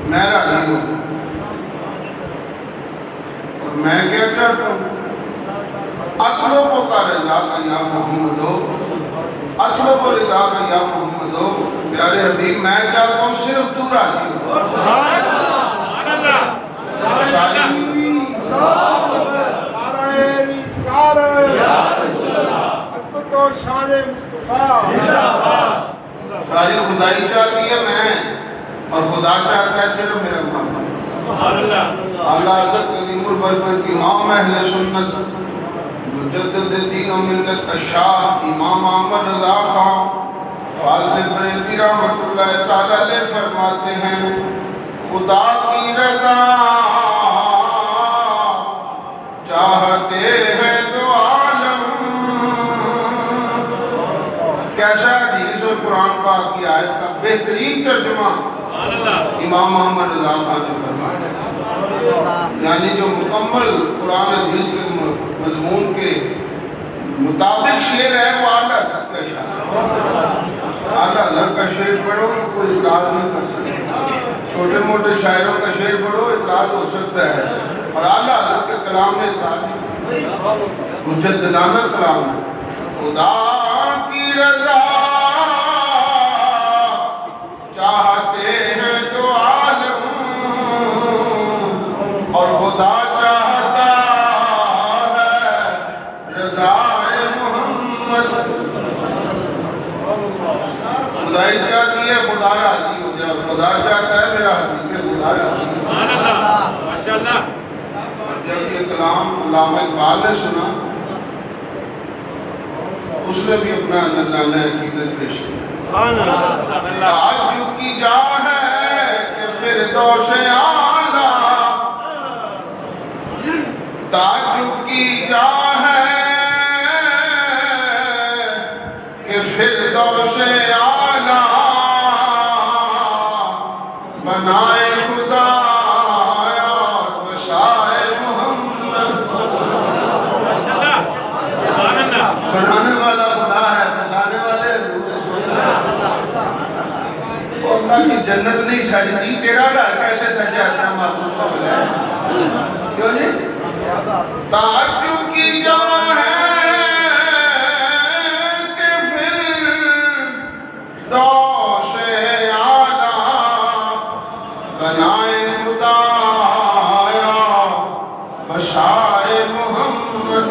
میں راضی ہوتا ہوں، اور میں کیا چاہتا ہوں؟ اطلب کا رضا کا یا محمدو، اطلب رضا کا یا محمدو، پیارے حبیب میں چاہتا ہوں صرف تو راضی ہو۔ ساری خدائی چاہتی ہے میں، اور خدا چاہتا ہے صرف میرا محمد۔ اللہ حضرت عظیم البرکت امام اہل سنت مجدد دین و ملت الشاہ امام احمد رضا خان فاضل بریلوی رحمۃ اللہ تعالی علیہ فرماتے ہیں خدا کی رضا چاہتے ہیں تو عالم۔ کیسا حدیث اور قرآن پاک کی آیت کا بہترین ترجمہ امام محمد رضا خان نے فرمایا، یعنی جو مکمل قرآن حدیث کے مضمون کے مطابق شعر ہے وہ اعلیٰ حضرت کا شعر، اعلیٰ حضرت کا شعر پڑھو تو کوئی اعتراض نہیں کر سکتا، چھوٹے موٹے شاعروں کا شعر پڑھو اعتراض ہو سکتا ہے، اور اعلیٰ حضرت کے کلام میں اعتراض نہیں، مجددانہ کلام ہے۔ خدا کی رضا چاہتے ہیں تو عالم، اور خدا چاہتا ہے رضائے محمد۔ خدائی چاہتی ہے خدا راضی ہو جائے، خدا چاہتا ہے میرا حبیب خدا راضی ہو جائے۔ جب یہ کلام علامہ اقبال نے سنا، اس نے بھی اپنا نذرانہ عقیدت پیش کیا۔ تعجب کی جا ہے کہ فردوس اعلیٰ، تعجب کی جا ہے کہ فردوس اعلیٰ بنائے خدا اور بسائے محمد۔ بنانے والا خدا ہے، بسانے والے اللہ کی جنت نہیں سجتی، تیرا گھر کیسے سج جاتا ہے معبود کو بغیر؟ کیوں جی؟ تعجب کی جا ہے کہ فردوس اعلیٰ بنائے خدا بشائے محمد،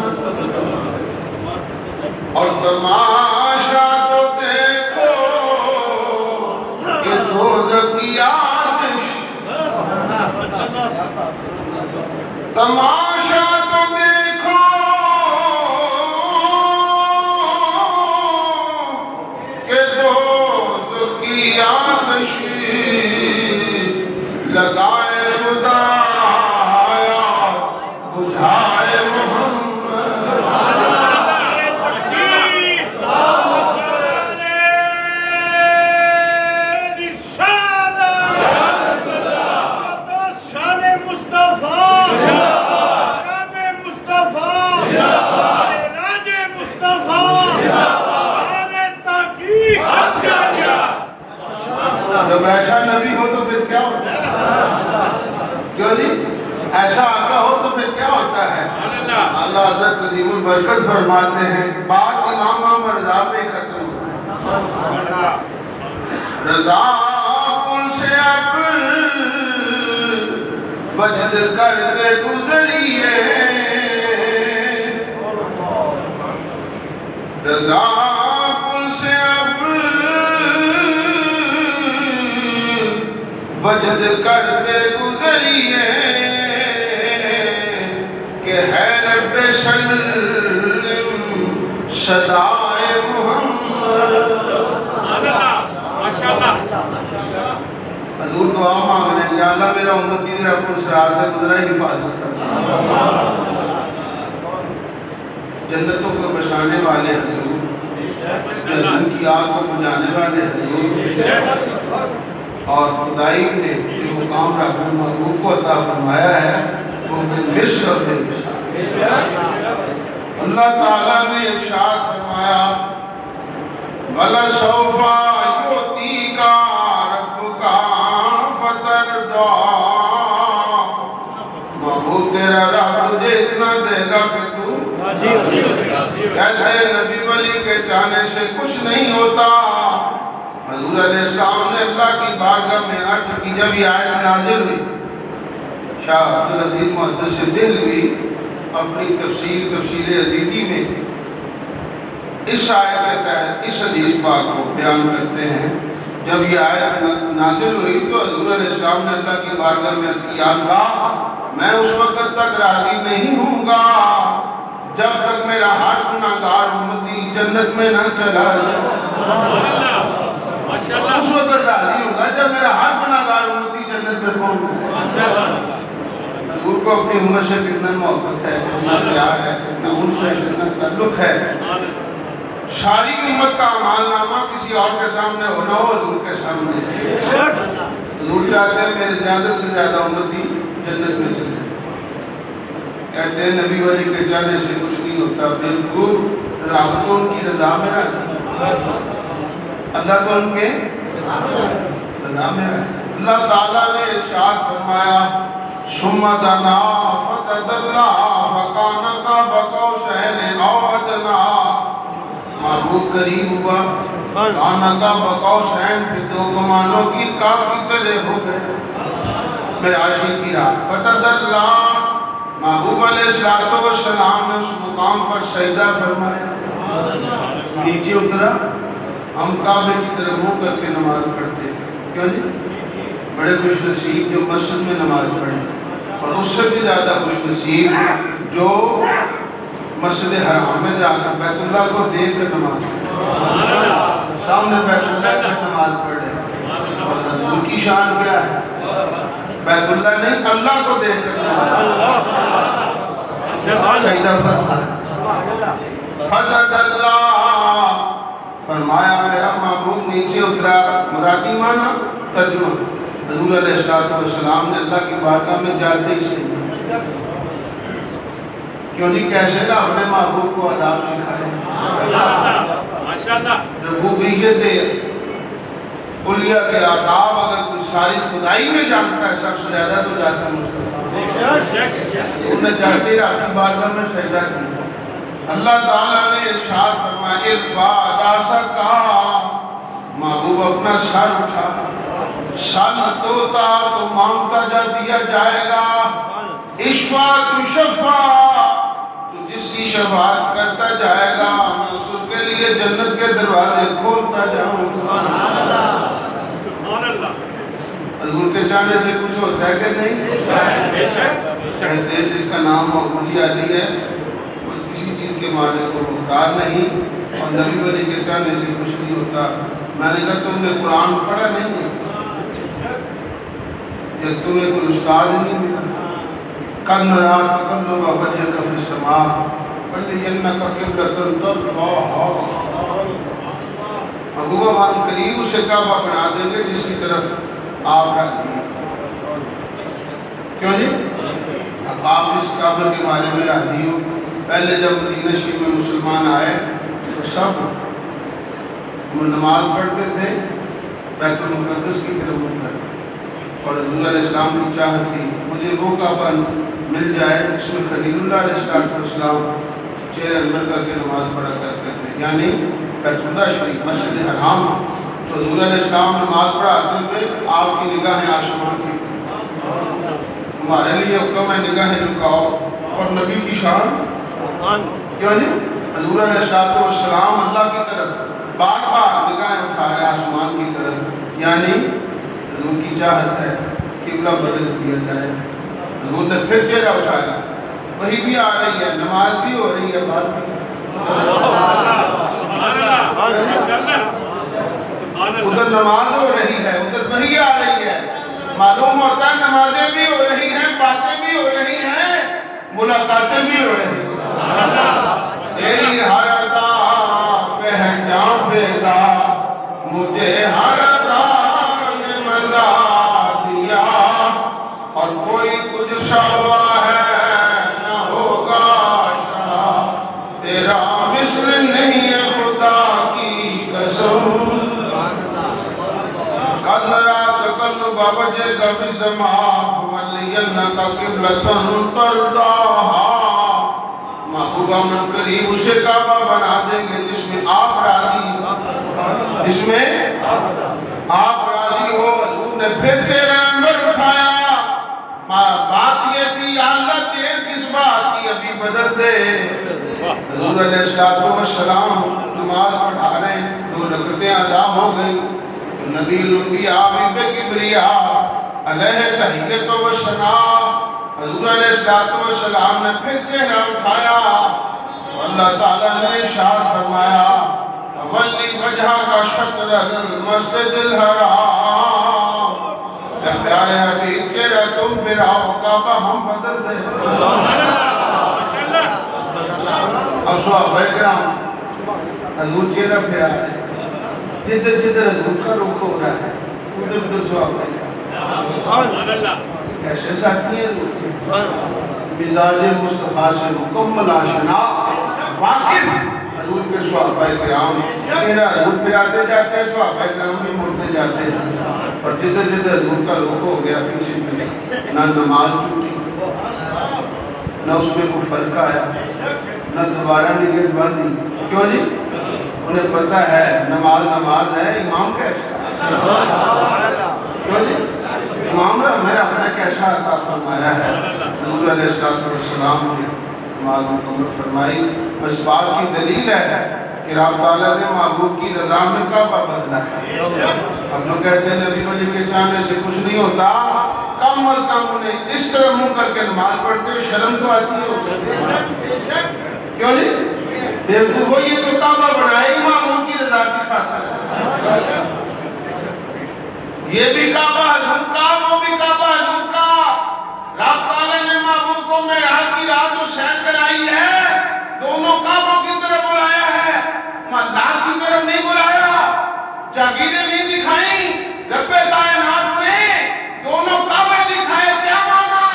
اور تماشا تو دیکھو کہ دوزخ کی آتش، تماشا تو دیکھو کہ دوزخ کی آتش لگائے خدا بجھائے محمد۔ جب ایسا نبی ہو تو پھر کیا ہوتا ہے؟ کیوں جی؟ ایسا آقا ہو تو پھر کیا ہوتا ہے؟ اللہ حضرت عظیم البرکت فرماتے ہیں بات امام احمد رضا پہ ختم ہوتا ہے۔ رضا پل سے اب وجد کرتے گزریے، رضا پل سے اب وجد کرتے گزریے کہ ہے رب سلم صدائے محمد۔ حضور دعا مانگ رہے ہیں یا اللہ میرا امتی تیرا پل صراط سے گزرا ہی حفاظت کرنا۔ جنتوں کو بسانے والے حضور، جنت کی آگ کو بجھانے والے حضور، اور خدائی نے جو مقام رکھنے محبوب کو عطا فرمایا ہے وہ بالمثل و بالمثال۔ اللہ تعالیٰ نے ارشاد فرمایا وَلَسَوْفَ يُعْطِيكَ رَبُّكَ فَتَرْضَىٰ، رہے گا کہ تو کہتے ہیں نبی ولی کے چاہنے سے کچھ نہیں ہوتا۔ حضور علیہ السلام نے اللہ کی بارگاہ میں عرض کی، جب یہ آیت نازل ہوئی، شاہ عبدالعزیز محدث دہلوی اپنی تفسیر عزیزی میں اس آیت کے تحت اس حدیث پاک کو بیان کرتے ہیں۔ جب یہ آیت نازل ہوئی تو حضور علیہ السلام نے اللہ کی بارگاہ میں عرض کی، یا اللہ میں اس وقت تک راضی نہیں ہوں گا جب تک میرا ہر گناہگار امتی جنت میں نہ چلا جائے۔ اس وقت راضی ہوں گا جب میرا ہر گناہگار امتی جنت میں پہنچ جائے۔ حضور کو اپنی امت سے کتنا محبت ہے، کتنا پیار ہے، کتنا انس ہے، کتنا تعلق ہے۔ ساری امت کا اعمال نامہ کسی اور کے سامنے ہونا ہو، حضور کے سامنے۔ حضور چاہتے ہیں میرے زیادہ سے زیادہ امتی جنت میں چلے۔ کہتے ہیں نبی ولی کے جانے سے کچھ نہیں ہوتا، بالکل رب تو ان کی رضا میں راضی، اللہ تو ان کے رضا میں راضی۔ اللہ تعالیٰ نے ارشاد فرمایا، ثم دنا فتدلى فكان قاب قوسين او ادنى، محبوب قریب ہوا، کان قاب قوسین، پھر دو کمانوں کی کاپ کی طرح ہو گئے۔ میرے عاشق کی رات فتدلى، محبوب علیہ السلام نے اس مقام پر سجدہ فرمایا، نیچے اترا۔ ہم کعبے کی طرف منہ کر کے نماز پڑھتے ہیں، کیوں جی؟ بڑے خوش نصیب جو مسجد میں نماز پڑھیں، اور اس سے بھی زیادہ خوش نصیب جو مسجد حرام میں جا کر بیت اللہ کو دیکھ کر نماز پڑھیں، سامنے بیت اللہ کی نماز پڑھیں۔ اور حضور کی شان کیا ہے؟ بیت اللہ نہیں، اللہ کو دیکھ کر نماز پڑھیں۔ سجدہ فرمایا، فجد اللہ، فرمایا میرا محبوب نیچے اترا۔ مرادی معنی ترجمہ، حضور علیہ السلام نے اللہ کی بارگاہ میں جاتے ہی سے، کیوں جی کیسے نا اپنے محبوب کو آداب سکھائے، ربوبیت اولیاء کے آداب اگر کوئی ساری خدائی میں جانتا ہے سب سے زیادہ تو ذات مصطفیٰ، انہوں نے جاتے ہی اپنی بارگاہ میں سجدہ کیا۔ اللہ تعالیٰ نے ارشاد فرمایا، ارفع راسک، محبوب اپنا سر اٹھا، سل توتا تو مانگتا جا دیا جائے گا، اشفا تو شفا تو جس کی شفاعت کرتا جائے گا میں اس کے لیے جنت کے دروازے کھولتا جاؤں گا۔ حضور کے چاہنے سے کچھ ہوتا ہے کہ نہیں؟ کہتے ہیں جس کا نام محمد علی ہے وہ کسی چیز کے مالک کو محتاج نہیں، اور نبی ولی کے چاہنے سے کچھ نہیں ہوتا۔ میں نے کہا تم نے قرآن پڑھا نہیں ہے یا تمہیں کوئی استاد نہیں ملا؟ قَدْ نَرَىٰ تَقَلُّبَ وَجْهِكَ فِي السَّمَاءِ فَلْيَنَّكَ قِبْلَةً تَرْضَاهَا، محبوبہ ہم قریب اسے کعبہ بنا دیں گے جس کی طرف آپ راضی ہیں۔ کیوں جی؟ اب آپ اس کعبہ کے بارے میں راضی ہو۔ پہلے جب مدینہ شریف میں مسلمان آئے تو سب وہ نماز پڑھتے تھے بیت المقدس کی طرف منہ کر، اور حضور علیہ السلام کی چاہت تھی مجھے وہ کعبہ مل جائے جس میں خلیل اللہ علیہ السلام چہرے انور کر کے نماز پڑھا کرتے تھے، یعنی بیت اللہ شریف مسجد حرام۔ تو حضور علیہ السلام نماز پڑھاتے ہوئے آپ کی نگاہیں آسمان کی، ہمارے لیے حکم ہے نگاہیں جھکاؤ، اور نبی کی شان کیوں جی؟ حضور علیہ السلام اللہ کی طرف بار بار نگاہیں اٹھا رہے آسمان کی طرف، یعنی حضور کی چاہت ہے قبلہ بدل دیا جائے۔ حضور نے پھر چہرہ اٹھایا، وہی بھی آ رہی ہے، نماز بھی ہو رہی ہے، بات بھی ادھر نماز ہو رہی ہے ادھر وہی آ رہی ہے، معلوم ہوتا ہے نمازیں بھی ہو رہی ہیں، باتیں بھی ہو رہی ہیں، ملاقاتیں بھی ہو رہی ہیں۔ تیری ہر ادا پہچان فیدا مجھے ہر ادا نے مزا دیا، اور کوئی کچھ شعبہ ہے نہ ہوگا شاہ تیرا مثل نہیں ہے خدا کی قسم۔ قَدْ نَرَىٰ تَقَلُّبَ وَجْهِكَ فِي السَّمَاءِ فَلْيَنَّكَ قِبْلَةً تَرْضَاهَا، محبوبہ من قریب اسے کعبہ بنا دیں گے جس میں آپ راضی ہو۔ حضور نے پھر چہرہ انور اٹھایا، بات یہ تھی یا اللہ دیر کس بات کی، ابھی بدل دے۔ حضور علیہ السلام نماز پڑھا رہے ہیں، 2 رکعتیں ادا ہو گئی، تو نبی الانبیاء بے کبریاء علیہ تحیت و ثنا، حضور علیہ السلام نے پھر چہرہ اٹھایا، اللہ تعالیٰ نے ارشاد فرمایا وَلِّ وَجْهَكَ شَطْرَ الْمَسْجِدِ الْحَرَامِ، اے پیارے حبیب چہرہ تم پھراؤ، کعبہ ہم بدل دیں۔ اب صحابہ کرام حضور چہرہ پھرا رہے ہیں، جدھر جدھر حضور کا رخ ہو رہا ہے ادھر ادھر صحابہ کرام ایسے ساتھی ہیں مزاج مصطفیٰ سے مکمل آشنا واقف حضور کے صحابہ کرام چہرہ حضور پھراتے جاتے ہیں، صحابہ کرام بھی مڑتے جاتے ہیں، اور جدھر جدھر حضور کا رخ ہو گیا پیچھے نہ نماز ٹوٹی، نہ اس میں کوئی فرق آیا، نہ دوبارہ نیت باندھی۔ کیوں جی؟ انہیں پتہ ہے نماز ہے، امام کیسا ہے؟ کیوں جی؟ امام میرا اپنے کیسا عطا فرمایا ہے۔ حضور علیہ السلام نے نماز مکمل فرمائی، بس بات کی دلیل ہے کہ رب تعالیٰ نے محبوب کی رضا میں کعبہ بدلا ہے۔ اب جو کہتے ہیں نبی ولی کے چاہنے سے کچھ نہیں ہوتا، کم از کم انہیں اس طرح منہ کر کے نماز پڑھتے ہوئے شرم تو آتی ہے۔ کیوں جی؟ بیوقوف وہ یہ تو کعبہ بنائے گی محبوب کی رضا کی خاطر، یہ بھی کعبہ حضور کا، وہ بھی کعبہ حضور کا۔ رب تعالیٰ نے محبوب کو معراج کی رات و سیر کرائی ہے، دونوں کعبوں کی طرف بلایا ہے، لال کی طرف نہیں بلایا، جاگیریں نہیں دکھائیں، رب کائنات نے دونوں کعبے دکھائے۔ کیا مانا؟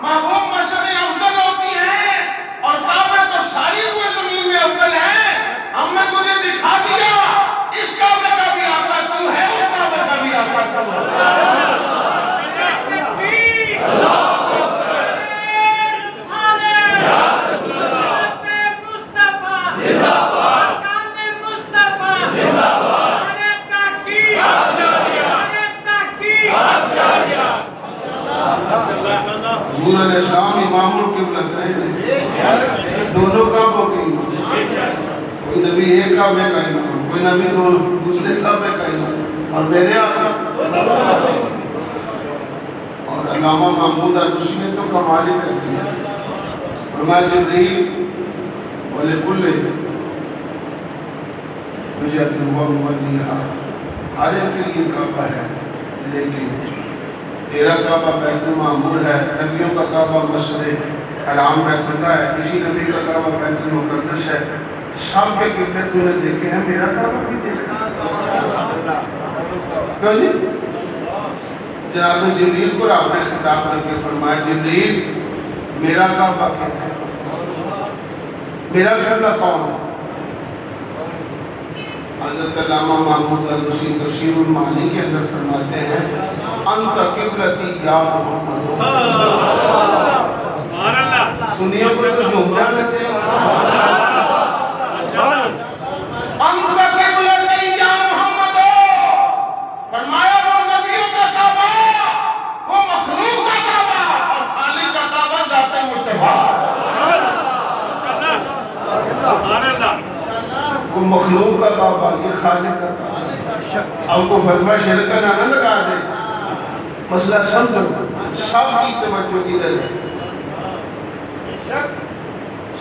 محبوب مشرق افضل ہوتی ہیں اور کعبے تو ساری ہوئے زمین میں افضل ہیں، ہم نے تجھے دکھا دیا اس کعبے کا بھی آقا تو ہے، اس کعبے کا بھی آقا تو ہے۔ حضور علیہ السلام امام القبلتین ہیں، دونوں کعبوں کے امام، کوئی نبی ایک کعبے کا امام، کوئی نبی دوسرے کعبے کا امام، اور میرے آقا اور علامہ محمود عروسی نے تو کمال ہی کر دیا، فرمایا جبریل وَلِكُلِّ وِجْهَةٍ هُوَ مُوَلِّيهَا، ہر ایک کے لیے کعبہ ہے، لیکن تیرا کعبہ بیت المعمور ہے، نبیوں کا کعبہ مسجد حرام بیت اللہ ہے، کسی نبی کا کعبہ بیت المقدس ہے، سب کے قبلے تو نے دیکھے ہیں، میرا کعبہ بھی دیکھا۔ کیوں جی؟ جناب جبریل کو آپ نے خطاب کر کے فرمایا جبریل میرا کعبہ کیا ہے، میرا قبلہ کون ہے؟ حضرت علامہ محمود عروسی تفسیر المعانی کے اندر فرماتے ہیں انت قبلتی یا محمد، سنیوں کو تو جھوم جانا چاہیے، انت قبلتی یا محمد، فرمایا وہ نبیوں کا کعبہ، وہ مخلوق کا کعبہ، اور خالق کا کعبہ ذات مصطفیٰ۔ وہ مخلوق کا کعبہ، یہ خالق کا کعبہ۔ اب کو فتوہ شرک کا نہ لگا دے، مسئلہ سمجھو، سب کی توجہ ادھر ہے،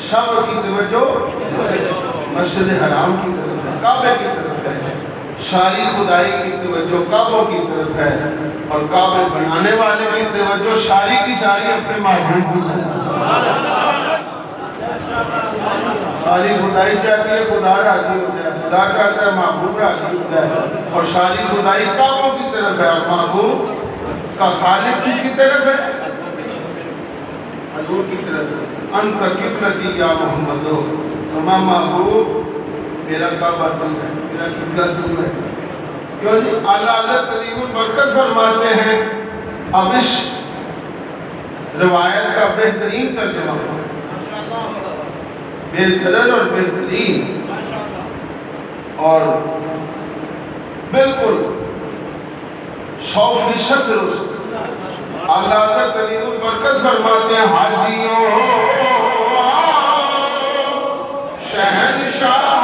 سب کی توجہ مسجد حرام کی طرف ہے، کعبے کی طرف ہے، ساری خدائی کی توجہ کعبوں کی طرف ہے، اور کعبے بنانے والے کی توجہ ساری کی ساری اپنے محبوب کی طرف ہے۔ ساری خدائی چاہتی ہے خدا راضی ہو جائے، خدا چاہتا ہے محبوب راضی ہو جائے، اور ساری خدائی کعبوں کی طرف ہے، اور محبوب کا خالق کی طرف ہے، حضور کی طرف ہے۔ انت قبلتی یا محمد، فرمایا محبوب میرا کعبہ تو ہے، میرا قبلہ تو ہے۔ کیوں جی؟ اعلیٰ حضرت عظیم البرکت فرماتے ہیں، اب اس روایت کا بہترین ترجمہ بے ضرر اور بہترین اور بالکل 100% درست. اللہ حضرت علی البرکت فرماتے ہیں حاجیوں شہنشاہ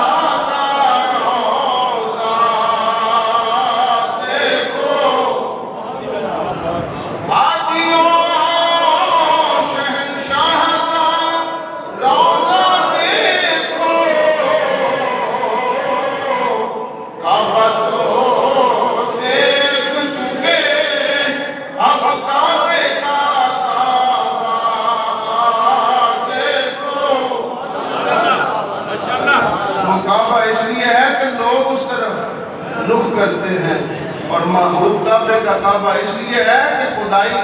کرتے ہیں اور محبوب کعبے کا کعبہ اس لیے ہے کہ خدائی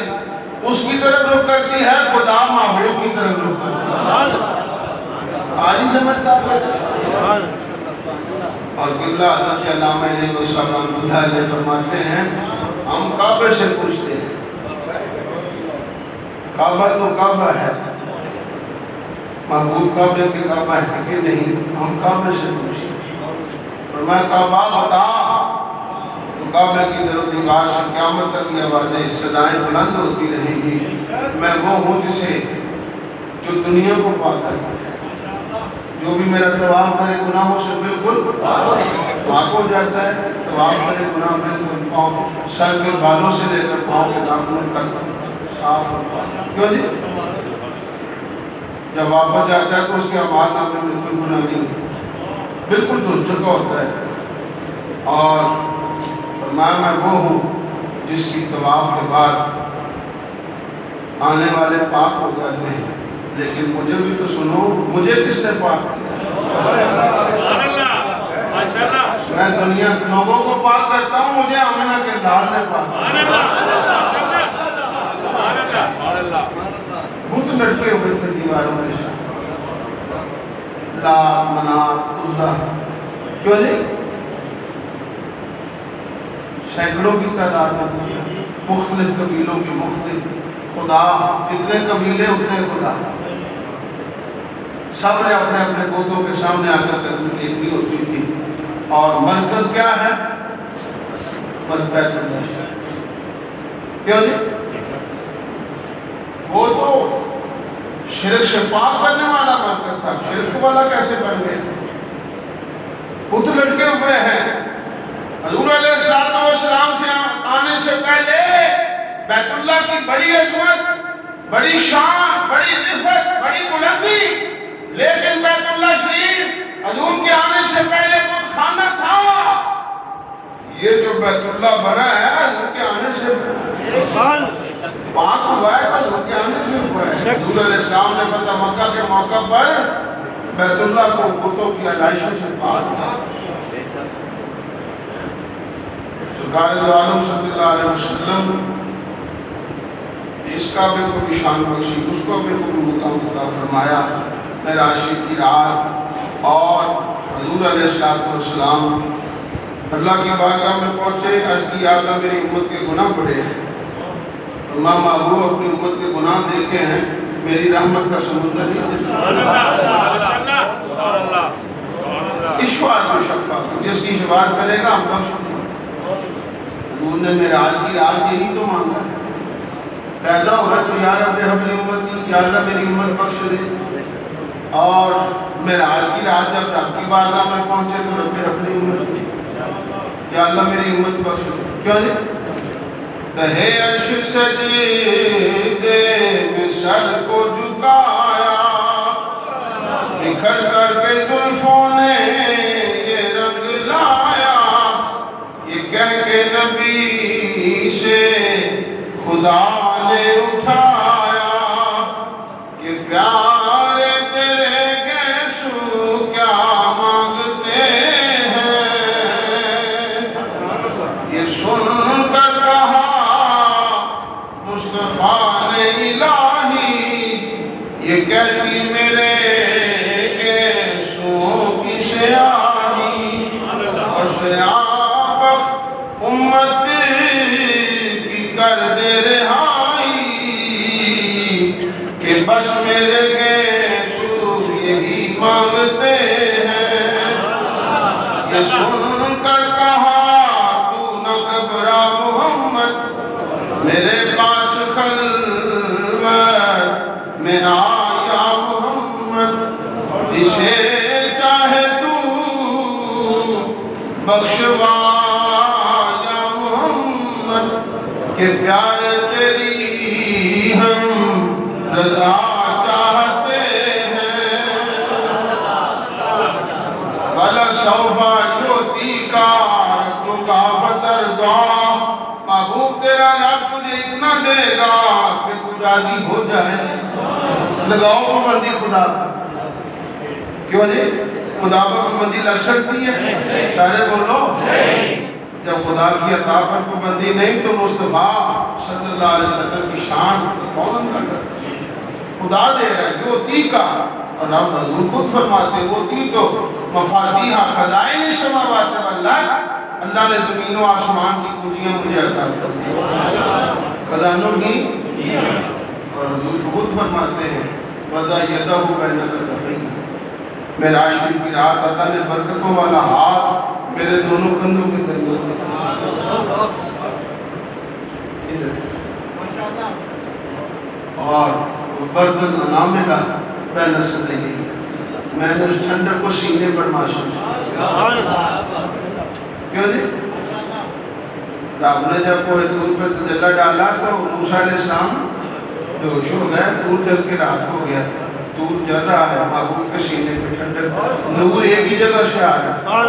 اس کی طرف رخ کرتی ہے، خدا محبوب کی طرف رخ کرتی ہے. آج ہی سمجھتا ہے. اور قبلہ حضرت علامہ رحمۃ اللہ علیہ فرماتے ہیں ہم کعبے سے پوچھتے ہیں، کعبہ تو کعبہ ہے، محبوب کعبے کے کعبہ ہے کہ نہیں؟ ہم کعبے سے پوچھتے ہیں. اور میں کعبہ بتا تو کعبے کی در و دیوار سے قیامت تک کی آوازیں صدائیں بلند ہوتی رہیں گی. میں وہ ہوں جسے جو دنیا کو پاک کرتا ہے، جو بھی میرا طواف کرے گناہوں سے بالکل پاک ہو جاتا ہے. طواف کرے گناہ بالکل پاؤں سر کے بالوں سے لے کر پاؤں کے ناخنوں تک صاف اور پاک. کیوں جی؟ جب واپس جاتا ہے تو اس کے اعمال نامے میں کوئی گناہ نہیں ہوتا، بالکل دھل چکا ہوتا ہے. اور میں وہ ہوں جس کی طواف کے بعد آنے والے پاک ہو جاتے ہیں. لیکن مجھے بھی تو سنو، مجھے کس نے پاک کیا؟ میں دنیا کے لوگوں کو پاک کرتا ہوں، مجھے آمنہ کے لال نے پاک کیا. بت لٹکے ہوئے تھے دیواروں کے ساتھ، لات منات عزا. کیوں جی؟ سینکڑوں کی تعداد میں مختلف قبیلوں کے مختلف خدا، اتنے قبیلے اتنے خدا. سب نے اپنے اپنے بتوں کے سامنے آ کر کرنے کی ہوتی تھی. اور مرکز کیا ہے؟ بیت اللہ. کیوں جی؟ وہ تو شرک سے پاک کرنے والا مرکز تھا، شرک والا کیسے بن گئے؟ بت لٹکے ہوئے ہیں. حضور علیہ السلام سے آنے سے پہلے بیت اللہ کی بڑی عظمت، بڑی شان، بڑی رفعت، بڑی بلندی. لیکن بیت اللہ شریف حضور کے آنے سے پہلے بت خانہ تھا. یہ جو بیت اللہ بنا ہے حضور کے آنے سے پاک ہوا ہے، حضور کے آنے سے ہوا ہے. حضور علیہ السلام نے فتح مکہ کے موقع پر بیت اللہ کو بتوں کی علائشوں سے پاک کیا. سرکار دو عالم صلی اللہ علیہ وسلم اس کعبے کو بھی شان بخشی، اس کعبے کو بھی مقام عطا فرمایا. معراج کی رات اور حضور علیہ السلام اللہ کی بارگاہ میں پہنچے. عرض کی یا اللہ میری امت کے گناہ بڑے ہیں، امام ابو اپنی امت کے گناہ دیکھے ہیں، میری رحمت کا سمندر نہیں. اشفاعت و شفاعت، جس کی شفاعت کرے گا ہم بخش دیں. حضور نے معراج کی رات یہی تو مانگا ہے. پیدا ہو رہا تو یا رب حبلی امتی، یا اللہ میری امت بخش دے. اور معراج کی رات جب رب کی بارگاہ میں پہنچے تو رب حبلی امتی، یا اللہ میری امت بخش دے. کیوں جی؟ تہے عرش سجدے میں سر کو جھکایا، بکھر کر کے زلفوں نے یہ رنگ لایا. یہ کہہ کے نبی سے خدا نے اٹھایا، یہ پیارے تیرے گیسو کیا مانگتے ہیں. یہ سن کر کہا مصطفیٰ نے الہی، یہ کہتی میرے گیسوں کی سیاہی. اور سیاہ امت کی کر دے رہائی، کہ بس میرے گیسو یہی مانگ کہ سن کر کہا تو نہ گھبرا محمد، میرے پاس خلوت میں آیا محمد، جسے چاہے تو بخشوا یا محمد، کہ پیار تیری ہم رضا چاہتے ہیں، وَلَسَوْفَ يُعْطِيكَ رَبُّكَ فَتَرْضَىٰ، محبوب تیرا رب تجھے اتنا دے گا کہ تو راضی ہو جائے۔ لگاؤ پابندی خدا پر، کیوں جی؟ خدا پر پابندی لگ سکتی ہے؟ سارے بولو، جب خدا کی عطا پر پابندی نہیں تو مصطفیٰ صلی اللہ علیہ وسلم کی شان کون اندر ہے؟ خدا دے رہا ہے یوتی کا، اور رب حضور خود فرماتے ہوتی تو مفاتیح خزائن السماوات والارض، اللہ نے زمین و آسمان کی کنجیاں مجھے عطا کر دی، خزانوں کی، اور حضور خود فرماتے ہیں وَضَعَ يَدَهُ بَيْنَ كَتَفَيْهِ، معراج شریف کی رات اللہ نے برکتوں والا ہاتھ میرے دونوں کندھوں کے درمیان ادھر، اور بردن نہ ملا بین صدیہ، میں نے اس ٹھنڈر کو سینے پر محسوس کیا۔ کیوں جی؟ رب نے جب کوئی دور پر تجلی ڈالا تو موسیٰ علیہ السلام بےہوش ہو گئے، دور جل کے رات ہو گیا، دور جل رہا ہے، محبوب کے سینے پہ ٹھنڈر، نور ایک ہی جگہ سے آ رہا ہے،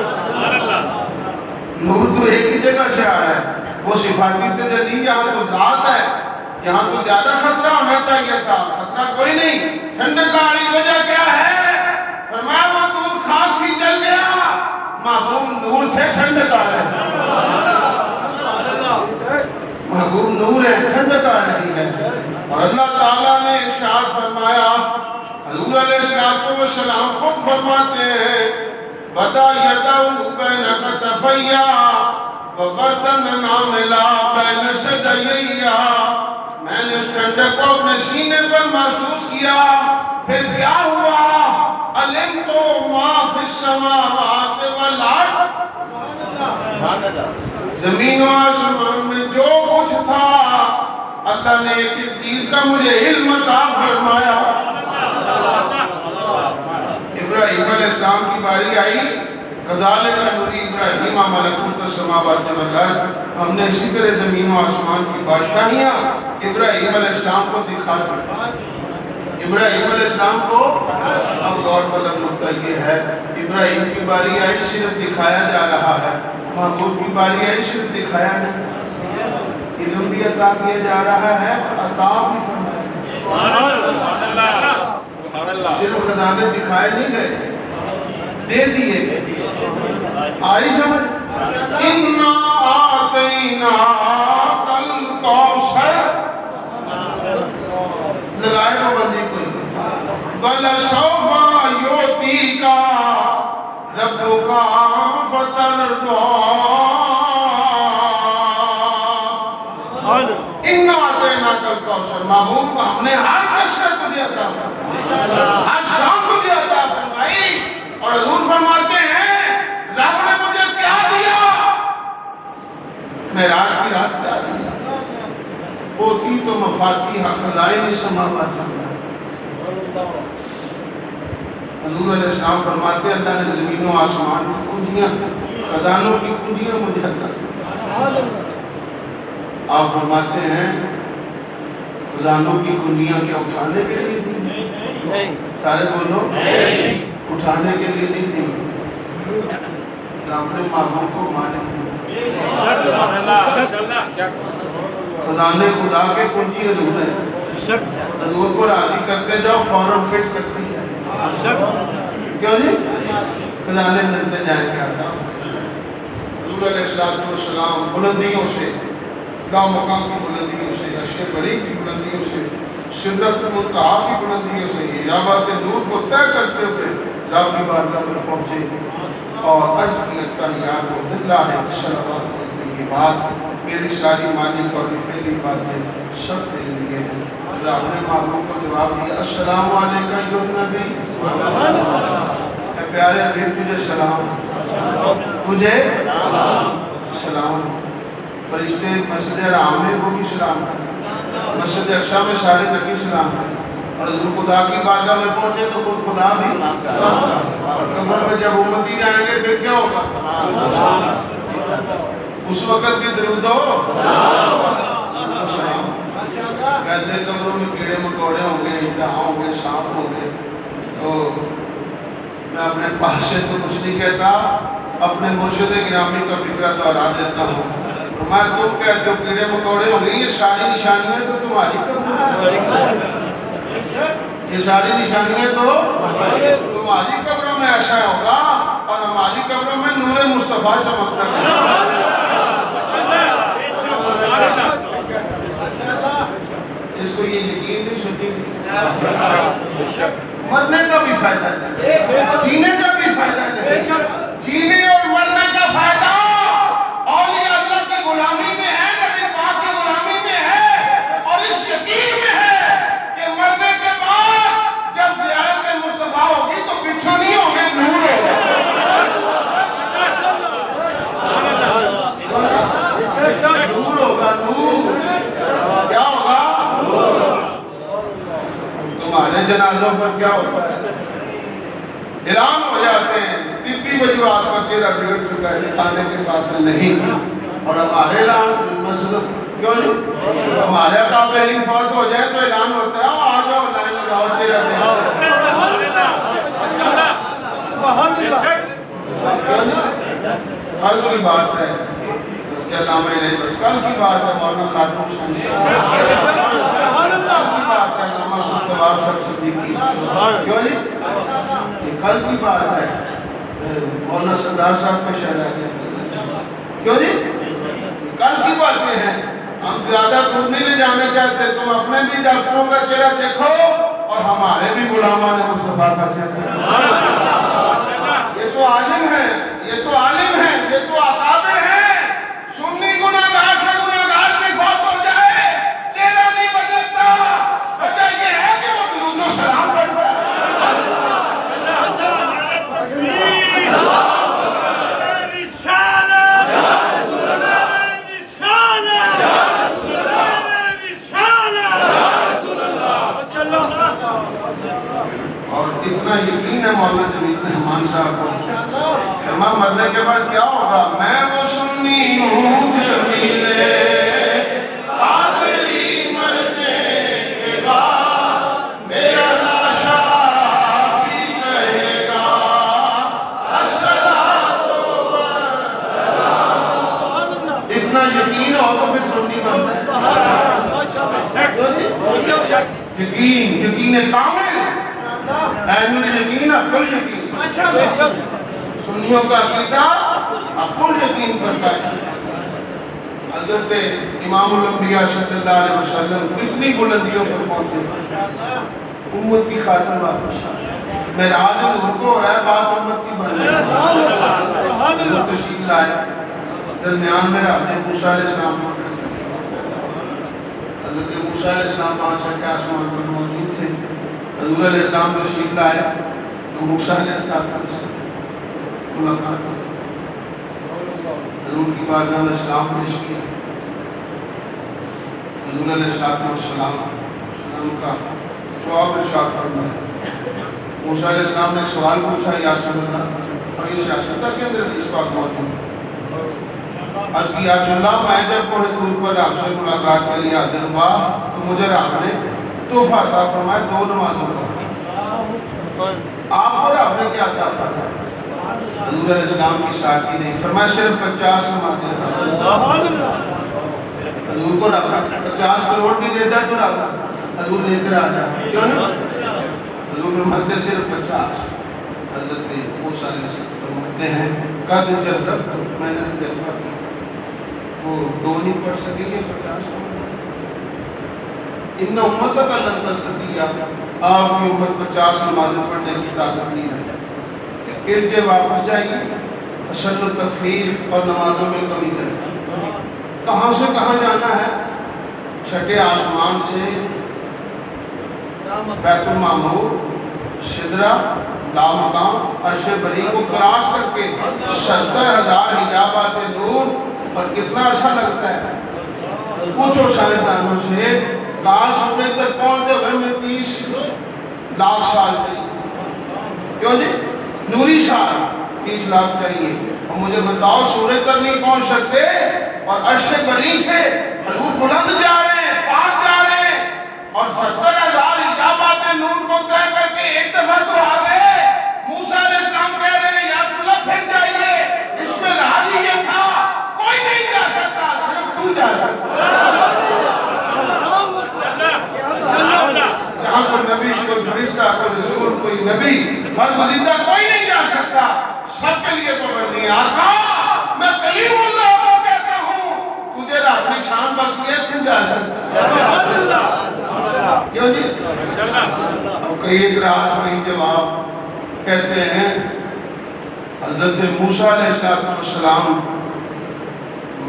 نور تو ایک ہی جگہ سے آ رہا ہے، وہ صفاتی تجلی یہاں تو ذات ہے، یہاں تو زیادہ خطرہ ہونا چاہیے تھا، خطرہ کوئی نہیں، ٹھنڈر کا آنے کی وجہ کیا ہے؟ فرمایا وہ دور خاک تھی جل گیا، محبوب نور تھے ٹھنڈک آ رہے ہیں، محبوب نور ہے ٹھنڈک آ رہی ہے، اور اللہ تعالیٰ نے ارشاد فرمایا، حضور علیہ السلام خود فرماتے ہیں وَضَعَ يَدَهُ بَيْنَ كَتَفَيَّ وَبَرْدًا نَامِلًا بَيْنَ صَدَيَّ، میں نے اس ٹھنڈک کو اپنے سینے پر محسوس کیا، پھر کیا ہوا؟ عَلِمْتُ مَا فِي السَّمَاوَاتِ وَالْأَرْضِ، زمین و آسمان میں جو کچھ تھا اللہ نے ایک چیز کا مجھے علم عطا فرمایا۔ ابراہیم علیہ السلام کی باری آئی، کذالک نری ابراہیم ملکوت السماوات والارض، ہم نے اسی طرح زمین و آسمان کی بادشاہیاں ابراہیم علیہ السلام کو دکھا دی، ابراہیم علیہ السلام کو، اب غور طلب نقطہ یہ ہے، ابراہیم کی باری آئی صرف دکھایا جا رہا ہے، محبوب کی باری آئی صرف دکھایا نہیں، علم بھی عطا کیا جا رہا ہے، عطا بھی فرمایا، صرف خزانے دکھائے نہیں گئے، دے دیے گئے، آئی سمجھ؟ اِنَّا آتَيْنَاكَ الْكَوْثَرَ، لگائے پابندی کوئی، وَلَسَوْفَ يُعْطِيكَ رَبُّكَ فَتَرْضَىٰ، اِنَّا آتَيْنَاكَ الْكَوْثَرَ، محبوب ہم نے ہر کثرت تجھے عطا فرمائی، ہر شام تجھے عطا فرمائی، اور حضور فرماتے ہیں رب نے مجھے کیا دیا؟ معراج کی رات کیا دیا؟ ہوتی تو مفاتیح خزائن السماوات والارض، حضور علیہ السلام فرماتے ہیں اللہ نے زمین و آسمان کی کنجیاں، خزانوں کی کنجیاں مجھے عطا فرمائی۔ آپ فرماتے ہیں خزانوں کی کنجیاں کیا اٹھانے کے لیے دی؟ نہیں، سارے بولو، اٹھانے کے لیے نہیں دی، اپنے محبوب کو مانے، خزانے خدا کے کنجی حضور ہے، حضور کو راضی کرتے جاؤ فوراً فٹ کرتی ہے، کیوں جی؟ خزانے ملتے جائیں گے آتا۔ حضور علیہ السلام بلندیوں سے، گاہ مقام کی بلندیوں سے، عرش بری کی بلندیوں سے، سدرت منتہا کی بلندیوں سے، حجابات نور کو طے کرتے ہوئے رب کی بارگاہ میں پہنچے اور عرض کی التحیات و اللہ الصلوات کرنے کے بعد میری ساری مالک اور فعلی باتیں سب تیرے لیے ہیں۔ رب نے محبوب کو جواب دیا السلام علیکم یا نبی، پیارے حبیب تجھے سلام، تجھے سلام۔ فرشتے مسجد حرام میں وہ بھی سلام کریں، مسجد اقصی میں سارے نبی سلام کریں، اور حضور خدا کی بارگاہ میں پہنچے تو خود خدا بھی سلام کریں۔ اور قبر میں جب امتی جائیں گے پھر کیا ہوگا؟ اس وقت بھی درود ہو سلام۔ کہتے ہیں قبروں میں کیڑے مکوڑے ہوں گے، اجدہا ہوں گے، سانپ ہوں گے، تو میں اپنے پاس سے تو کچھ نہیں کہتا، اپنے مرشد گرامی کا فکرہ دہرا دیتا ہوں۔ میں تم کہتے ہو کیڑے مکوڑے ہوں گے، یہ ساری نشانیاں تو تمہاری قبر میں، یہ ساری نشانیاں تو تمہاری قبروں میں ایسا ہوگا، اور ہماری قبروں میں نور مصطفیٰ چمکتا ہے۔ اس کو یہ یقین نہیں سنی، مرنے کا بھی فائدہ نہیں، جینے کا بھی فائدہ نہیں۔ جینے اور مرنے کا فائدہ اولیاء اللہ کی غلامی میں ہے، نبی پاک کی غلامی میں ہے، اور اس یقین میں ہے کہ مرنے کے بعد جب زیارت مصطفیٰ ہوگی تو بچھو نہیں ہوں گے، نور ہوگا۔ نور ہوگا، نور کیا ہوگا؟ تمہارے جنازوں پر کیا ہوتا ہے؟ اعلان ہو جاتے ہیں، طبی وجوہات پر چہرہ بگڑ چکا ہے، دکھانے کے قابل نہیں، اور ہمارے اعلان مسئلہ کیوں نہیں؟ ہمارے قابلین فوت ہو جائے تو اعلان ہوتا ہے، آ جاؤ لائن لگاؤ چہرہ دے۔ کل کی بات ہے کہ علامہ الہی بس، کل کی بات ہے مولانا خاتم شمسی، کل کی بات ہے علامہ مصطفیٰ شب صدیقی، کیوں جی؟ یہ کل کی بات ہے مولانا سردار صاحب کے شہزادے، کیوں جی؟ کل کی باتیں ہیں، ہم زیادہ دور نہیں لے جانے چاہتے، تم اپنے بھی ڈاکٹروں کا چہرہ دیکھو اور ہمارے بھی غلامان مصطفیٰ کا چہرہ۔ یہ تو عالم ہے، یہ تو عالم ہے، یہ تو اکابر ہے۔ سنی گناہگار سے گناہگار بھی فوت ہو جائے، چہرہ نہیں بدلتا، وجہ یہ ہے کہ وہ درود و سلام پڑھتا ہے۔ اور اتنا یقین ہے مولانا جمیل رحمان صاحب کو، فرمایا مرنے کے بعد کیا ہوگا؟ میں وہ سنی ہوں جمیل آخری مرنے کے بعد میرا لاشا بھی کہے گا الصلاۃ والسلام۔ اتنا یقین ہو تو پھر سنی بنتا ہے۔ یقین کامل، عین الیقین عقل یقین۔ سنیوں کا عقیدہ عقل یقین کرتا ہے۔ حضرت امام الانبیاء صلی اللہ علیہ وسلم کتنی بلندیوں پر پہنچے، امت کی خاتم واپس معراج حضور کو ہو رہا ہے، بات امت کی بن رہی ہے۔ حضور تشریف لائے، درمیان میں رب نے موسیٰ علیہ السلام کو کھڑا کیا۔ حضرت موسیٰ علیہ السلام 5 چھٹے آسمان پر موجود تھے، حضور علیہ السلام تشریف لائے تو موسیٰ علیہ السلام سے ملاقات ہوئی، حضور کی بارگاہ میں سلام پیش کیا۔ حضور علیہ السلام کا جواب ارشاد فرمایا۔ موسیٰ علیہ السلام نے ایک سوال پوچھا، یا رسول اللہ، اور یہ سیاستہ کے اندر حدیث پاک موجود ہے۔ عرض کی یا رسول اللہ، میں جب کوہ طور پر آپ سے ملاقات کے لیے حاضر ہوا تو مجھے آپ نے تحفہ عطا فرمایا 2 نمازوں کا۔ آپ پر آپ نے کیا عطا فرمایا؟ حضور علیہ السلام کی سادگی نہیں، فرمایا صرف 50 نمازیں عطا فرمایا۔ حضور کو رب 50 کروڑ بھی دیتا تو رب حضور لے کر آ جائے، کیوں نہیں؟ حضور فرماتے صرف 50۔ حضرت موسیٰ علیہ السلام فرماتے ہیں قد جربت، میں نے تجربہ کیا، وہ 2 نہیں پڑھ سکے گے 50۔ ان امتوں کا لن تستطیع، آپ کی امت 50 نمازیں پڑھنے کی طاقت نہیں ہے۔ ارجع واپس جائے گی، اصل و تخفیف اور نمازوں میں کمی کرے۔ کہاں سے کہاں جانا ہے؟ 6 آسمان سے بیت المعمور، سدرہ، لامقام عرش بری کو کراس کر کے 70,000 حجابات نور، اور کتنا اچھا لگتا ہے۔ پوچھو سائنسدانوں سے، کہاں سورج تک پہنچے گھر میں 30 لاکھ سال چاہیے، کیوں جی؟ نوری سال 30 لاکھ چاہیے، اور مجھے بتاؤ سورج تک نہیں پہنچ سکتے، اور عرش بری سے حضور بلند جا رہے ہیں، پاک جا رہے ہیں، اور 70,000 حجابات نور کو طے کر کے ایک دفعہ تو آ گئے۔ موسیٰ علیہ السلام کہہ رہے ہیں یا رسول اللہ پھر جائیے، اس میں راز ہی یہ تھا کوئی نہیں جا سکتا، صرف تو جا سکتا۔ جہاں کوئی نبی، کوئی فرشتہ، کوئی رسول، کوئی نبی، برگزیدہ کوئی نہیں جا سکتا، سب کے لیے پابندی ہے۔ آقا میں کلیم اللہ کو کہتا ہوں، تجھے اپنی شان بخش دیا، تم جا سکتا۔ کیوں جی؟ اب کئی اعتراض کئی جواب، کہتے ہیں حضرت موسیٰ علیہ السلام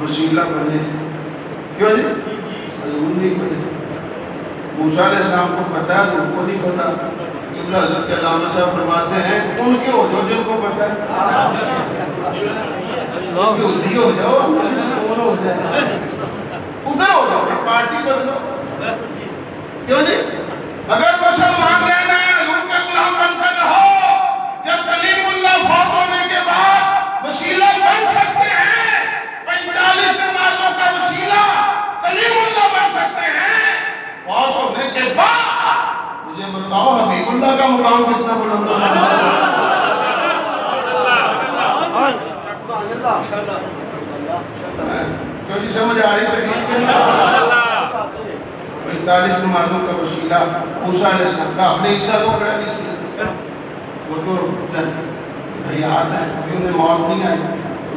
وسیلہ بنے، کیوں جی؟ حضور نہیں بنے۔ موسیٰ علیہ السلام کو پتہ ہے، حضور کو نہیں پتہ۔ حضرت علامہ صاحب فرماتے ہیں ان کے ہو جاؤ جن کو پتہ ہے، یہودی ہو جاؤ، سکون ہو جائے، ادھر ہو جاؤ، پارٹی بدلو، کیوں جی؟ اگر مسلمان رہنا ہے حضور کے غلام بن کر رہو، جب کلیم اللہ فوت ہونے کے بعد وسیلہ بن سکتے ہیں، 45 نمازوں کا وسیلہ کلیم اللہ بن سکتے ہیں، فوت ہونے کے بعد مجھے بتاؤ حبیب اللہ کا مقام کتنا بلند ہوگا؟ کیوں جی سمجھ آ رہی تکلیف؟ 45 نمازوں کا وسیلہ موسیٰ علیہ السلام کا، اپنے عیسیٰ کو کھڑا نہیں کیا، وہ تو حیات ہے، ابھی انہیں موت نہیں آئی،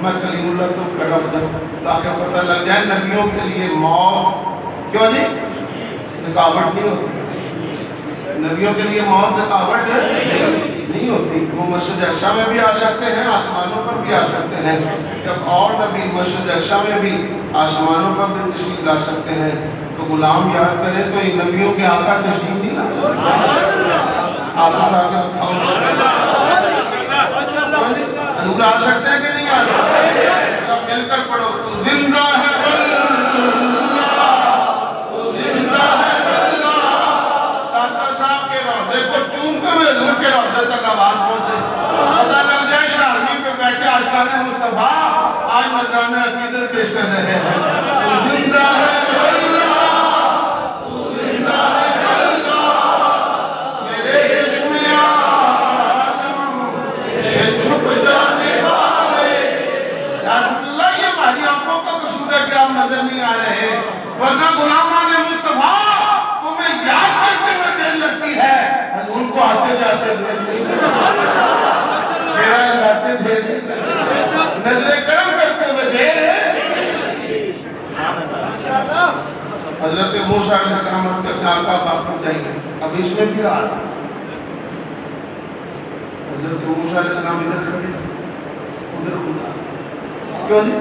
میں کلیم اللہ تو کھڑا ہو جاؤں تاکہ پتہ لگ جائے نبیوں کے لیے موت، کیوں جی؟ رکاوٹ نہیں ہوتی، نبیوں کے لیے موت رکاوٹ نہیں ہوتی۔ وہ مسجد اقصی میں بھی آ سکتے ہیں، آسمانوں پر بھی آ سکتے ہیں، جب اور نبی مسجد اقصی میں بھی آسمانوں پر بھی تشریف لا سکتے ہیں، تو غلام یاد کرے تو ان نبیوں کے آقا تشریف نہیں لا سکتے؟ آپ اٹھا کے بتاؤ، حضور آ سکتے ہیں کہ نہیں آ سکتے؟ مل کر پڑھو، تو زندہ ہے کے روضے تک آواز پہنچے، پتہ لگ جائے شاہمی پہ بیٹھے آشقان مصطفیٰ آج نذرانہ عقیدت پیش کر رہے ہیں۔ تو زندہ ہے اللہ، تو زندہ ہے اللہ، میرے عشق آدم سے چھپ جانے والے۔ یا رسول اللہ یہ ہماری آنکھوں کا قصور ہے کہ آپ نظر نہیں آ رہے، ورنہ غلامان مصطفیٰ تمہیں یاد کرتے ہوئے دیر لگتی ہے، ان کو آتے جاتے دیر نہیں میرا لگاتے دیر نہیں، نظر کرم کرتے ہوئے دیر ہے۔ حضرت موسیٰ علیہ السلام اس کے آقا باپ کو چاہیے، اب اس میں بھی رہا حضرت موسیٰ علیہ السلام ادھر کھڑے ادھر خدا، کیوں جی؟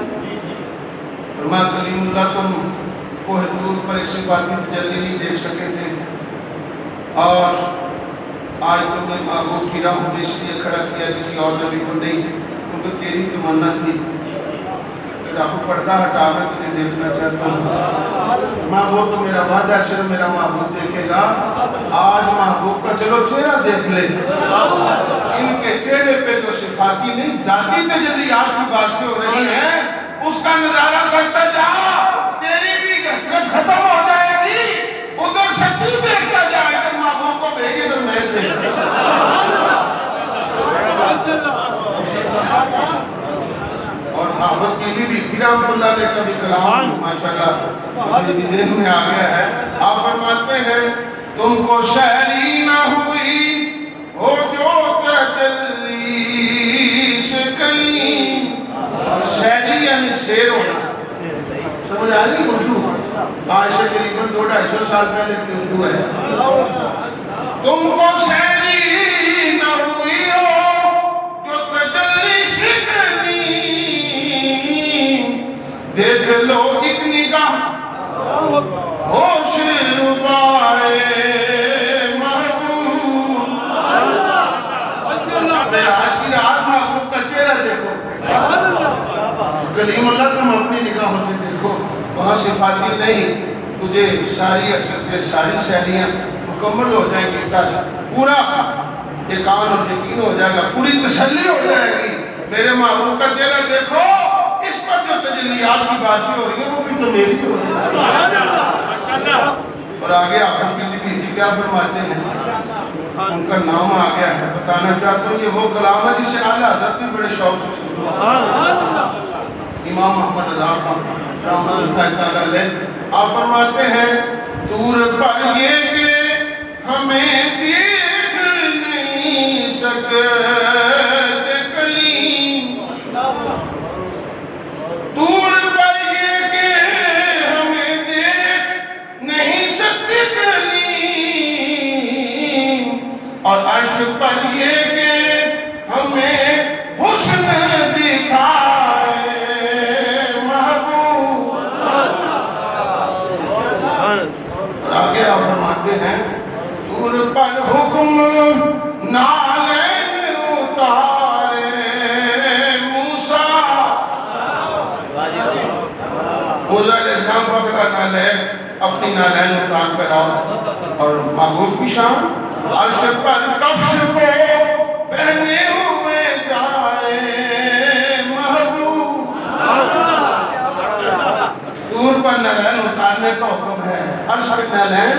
فرمایا کلیم اللہ تم کوہ طور پر ایک صفاتی تجلی نہیں دیکھ سکے تھے، اور آج تم نے محبوب کی راہ میں اس لیے کھڑا کیا کسی اور نبی کو نہیں، کیونکہ تیری تمنا تھی رب پردہ ہٹا میں تجھے دیکھنا چاہتا ہوں، محبوب تو میرا وعدہ ہے صرف میرا محبوب دیکھے گا۔ آج محبوب کا چلو چہرہ دیکھ لے، ان کے چہرے پہ جو صفاتی نہیں ذاتی تجلیات کی باتیں ہو رہی ہیں، اس کا نظارہ کرتا جا، تیری بھی حسرت ختم ہو جائے گی، ادھر سے تو دیکھتا جائے کہ محبوب کو بھیجے تو میں دیکھتا۔ اور محبت کے لیے بھی کرام اللہ علیہ کا بھی کلام ماشاءاللہ مجھے ذہن میں آ گیا ہے۔ آپ فرماتے ہیں تم کو شہری نہ ہوئی ہو جو تجلی سے کہیں، شہری یعنی شیر ہونا، سمجھ آ رہی اردو؟ آج سے قریباً 200-250 سال پہلے کی اردو ہے۔ تم کو شہری نہ ہوئی ہو جو تجلی سے کہیں، دیکھ لو ایک نگاہ ہوش ربائے محبوب، صفاتی نہیں، تجھے ساری اثرتیں ساری سہریاں مکمل ہو جائیں گی، پورا یقین اور یقین ہو جائے گا، پوری تسلی ہو جائے گی۔ میرے محبوب کا چہرہ دیکھو، اس پر جو تجلیات کی بارشیں ہو رہی ہیں وہ بھی تو میری ہو رہی ہے۔ اور آگے آپ کی لکھی کیا فرماتے ہیں، ان کا نام آ گیا ہے، بتانا چاہتا ہوں یہ وہ کلام ہے جسے اعلیٰ حضرت بھی بڑے شوق سے امام محمد رضا خان رحمۃ اللہ تعالیٰ علیہ آپ فرماتے ہیں، دور پر یہ کہ ہمیں دیکھ نہیں سکتے کلیم، دور پر یہ کہ ہمیں دیکھ نہیں سکتے کلیم، اور عرش پر یہ کہ ہمیں حسن دکھائے محبوب۔ اور آگے آپ فرماتے ہیں، دور پر حکم نالین اتارے موسیٰ، موسیٰ علیہ السلام فقرہ نالین اپنی نالین اتار کر آؤ، اور محبوب کی شان عرش پر کفش کو پہنے ہوئے جائے محبوب۔ دور پر نالین اتارنے کا حکم ہے، عرش پر نالین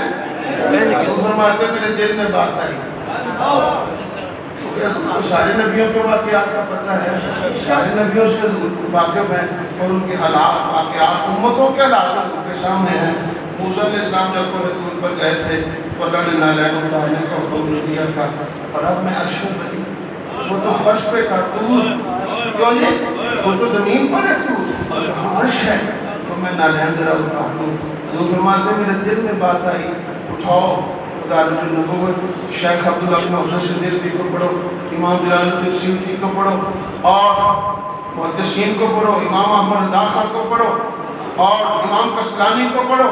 وہ فرماتے میرے دل میں بات آئی، سارے نبیوں کے واقعات کا پتہ ہے، سارے نبیوں سے واقف ہیں، اور ان کے حالات واقعات امتوں کے حالات ان کے سامنے ہیں۔ موسیٰ علیہ السلام جب کوہ طور پر گئے تھے تو اللہ نے نالین اتارنے کا حکم نہیں دیا تھا، اور اب میں عرش پر بنی، وہ تو فرش پہ تھا، طور کیوں جی وہ تو زمین پر ہے، طور عرش ہے، تو میں نالین ذرا اتار لوں۔ حضور فرماتے میرے دل میں بات آئی، اٹھاؤ مدارج النبوت شیخ عبداللہ محدث دہلوی کو پڑھو، امام جلال الدین سیوطی کو پڑھو، اور محدثین کو پڑھو، امام احمد رضا خان کو پڑھو، اور امام کسلانی کو پڑھو،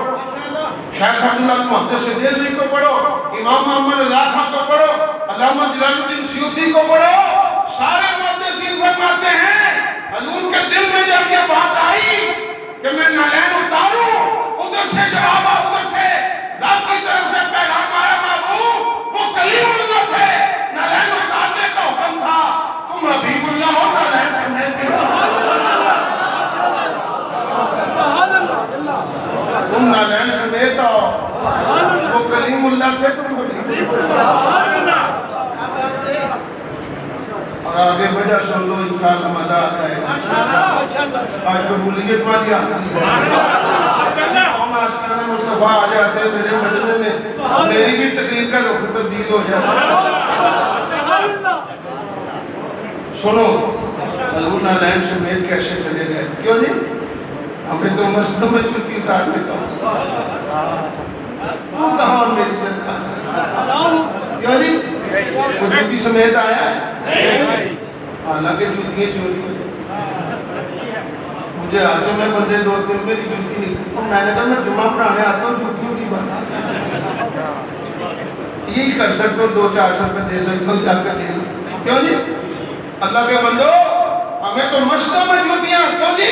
شیخ عبداللہ محدث دہلوی کو پڑھو، امام احمد رضا خان کو پڑھو، علامہ جلال الدین سیوطی کو پڑھو۔ سارے محدثین فرماتے ہیں حضور کے دل میں جب یہ بات آئی کہ میں نالین اتاروں، ادھر سے جواب آ، ادھر سے رب کی طرف سے پیغام آیا، محبوب وہ کلیم اللہ تھے، نالین اتارنے کا حکم تھا، تم حبیب اللہ ہو، نالین سمیت تم نالین سمیت آؤ، وہ کلیم اللہ تھے، تم حبیب اللہ۔ اور آگے وجہ سن لو انسان کا مزہ آتا ہے، آج قبولیت والی آتی ہے، کون آشکان مصطفیٰ آ جاتے ہیں میرے مجلے میں، میری بھی تقریر کا رخ تبدیل ہو جاتا ہے۔ سنو حضور نالین سمیت کیسے چلے گئے، کیوں جی ہمیں تو مسجدوں میں جوتی اتارنے کا، تو کہاں میری سرکار، کیوں جی وہ جوتی سمیت آیا ہے، حالانکہ جوتیاں چوری ہوئی، مجھے آجوں میں بندے دو تین میری جوتی نہیں، تو میں نے کہا میں جمعہ پڑھانے آتا ہوں جوتیوں کی بات، یہی کر سکتے ہو، 200-400 روپے دے سکتے ہو جا کر لیں، کیوں جی اللہ کے بندو ہمیں تو مسجدوں میں جوتیاں، کیوں جی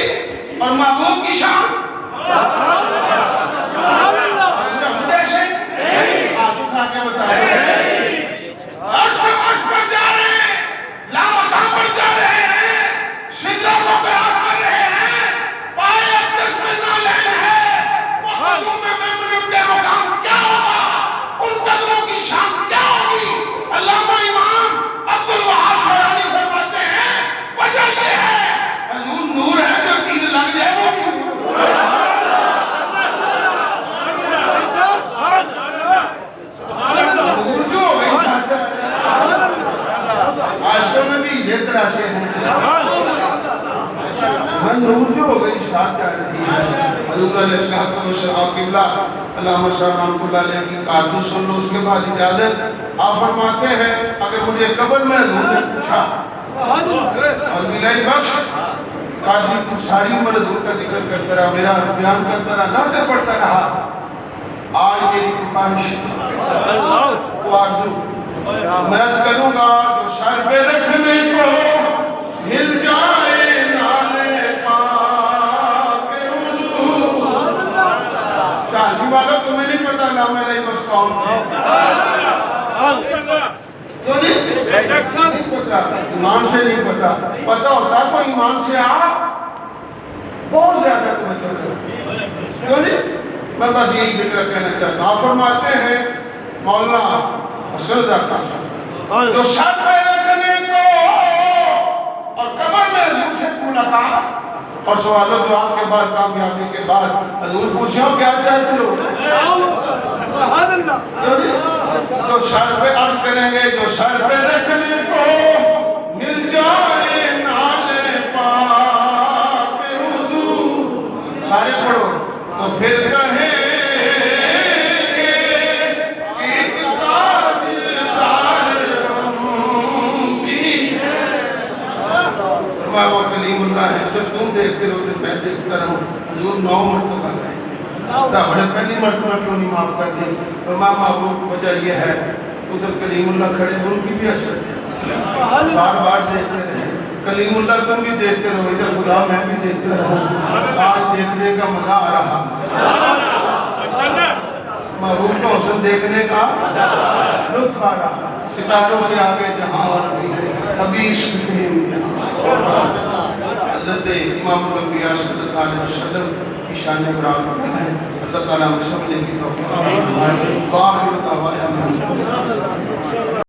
اور محبوب کی شان جیسے آج اٹھا کے بتائے عرش پر جا رہے ہیں، لامکان پر جا رہے ہیں، سدرہ کو کراس کر رہے ہیں، پائے اقدس میں نالین ہے، وہ قدوم میمنت کے مقام کیا ہوگا، ان قدموں کی شان کیا ہوگی۔ علامہ امام عبدالوہاب شعرانی فرماتے ہیں وجہ یہ ہے حضور نور ہے، جو چیز لگ جائے وہ نور جو ہو گئی ساتھ عاشقوں میں بھی یہ تراشے ہیں، نور جو ہو گئی ساتھ جا رہی ہے۔ حضور علیہ السلام قبلہ علامہ صاحب رحمۃ اللہ علیہ کی کارزو سن لو، اس کے بعد اجازت۔ آپ فرماتے ہیں اگر مجھے قبر میں حضور نے پوچھا اور ملائی بخش قادری تو ساری عمر حضور کا ذکر کرتا رہا، میرا بیان کرتا رہا، نعتیں پڑھتا رہا، آج میری خواہش وہ آرزو میں کروں گا جو سر پہ رکھنے کو مل جائے نالے پاک حضور، کیوں جی؟ نہیں پتا، ایمان سے نہیں پتا، پتا ہوتا تو ایمان سے بہت زیادہ توجہ کرو۔ کیوں جی؟ میں بس یہی فکر کہنا چاہتا ہوں۔ آپ فرماتے ہیں مولانا حسن رضا خان صاحب، جو سر پہ رکھنے کو اور کمر میں حضور سے ملاقات اور سوال و جواب کے بعد کامیابی کے بعد حضور پوچھو کیا چاہتے ہو؟ جو سر پہ عرض کریں گے، جو سر پہ رکھنے کو مل جائے نالے پاک حضور، سارے پڑھو تو پھر کہیں گے کہ ایک تاجدار ہم بھی ہیں۔ فرمایا وہ کلیم اللہ ہے، جب تم دیکھتے رہو تو میں دیکھتا رہوں۔ حضور 9 مرتبہ گئے، بڑے پہلی مرتبہ کیوں نہیں معاف کر دی؟ فرمایا محبوب وجہ یہ ہے ادھر کلیم اللہ کھڑے، ان کی بھی اثر ہے، بار بار دیکھتے رہے۔ کلیم اللہ تم بھی دیکھتے رہو، ادھر خدا میں بھی دیکھتے رہو، آج دیکھنے کا مزہ آ رہا، محبوب کو حسن دیکھنے کا لطف آ رہا، ستاروں سے آگے جہاں اور بھی ہے، کبھی عشق کے امتحان۔ حضرت امام الانبیاء صلی اللہ علیہ وسلم کی شان برابر ہے، اللہ تعالیٰ ہمیں سمجھنے کی توفیق عطا فرمائے۔